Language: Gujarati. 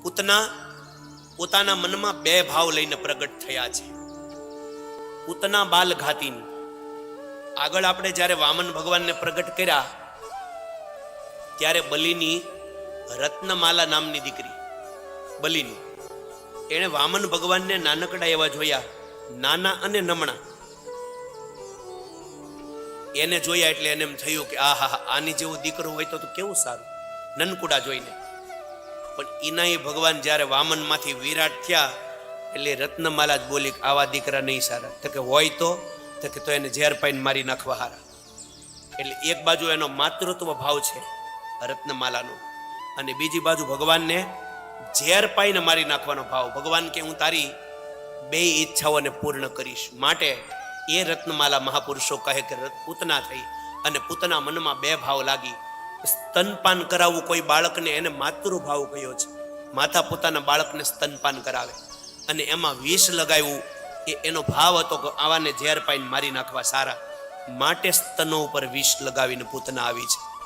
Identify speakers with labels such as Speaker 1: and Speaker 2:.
Speaker 1: પૂતના પોતાના મનમાં બે ભાવ લઈને પ્રગટ થયા છે. પૂતના બાલ ઘાતીની. આગળ આપણે જ્યારે વામન ભગવાનને પ્રગટ કર્યા ત્યારે બલિની રત્નમાલા નામની દીકરી બલિની, એણે વામન ભગવાનને નાનકડા એવા જોયા, નાના અને નમણા. એને જોયા એટલે એને એમ થયું કે આહા, આની જેવો દીકરો હોય તો કેવું સારું, નનકુડા જોઈને. પણ ઈનાય ભગવાન જ્યારે વામન માંથી વિરાટ થયા એટલે રત્નમાલા જ બોલી, આવા દીકરા નહીં સારા. તો કે હોય તો એને ઝેર પાઈને મારી નાખવા હારા. એટલે એક બાજુ એનો માતૃત્વ ભાવ છે રત્નમાલાનો, અને બીજી બાજુ ભગવાનને ઝેર પાઈને મારી નાખવાનો ભાવ. ભગવાન કે હું તારી બે ઈચ્છાઓને પૂર્ણ કરીશ. માટે એ રત્નમાલા મહાપુરુષો કહે કે પૂતના થઈ અને પૂતના મનમાં બે ભાવ લાગી. સ્તનપાન કરાવવું કોઈ બાળકને, એને માતૃભાવ કયો છે. માતા પોતાના બાળકને સ્તનપાન કરાવે અને એમાં વિષ લગાવ્યું, એનો ભાવ હતો કે આવાને ઝેર પાઈને મારી નાખવા સારા. માટે સ્તનો ઉપર વિષ લગાવીને પૂતના આવી છે.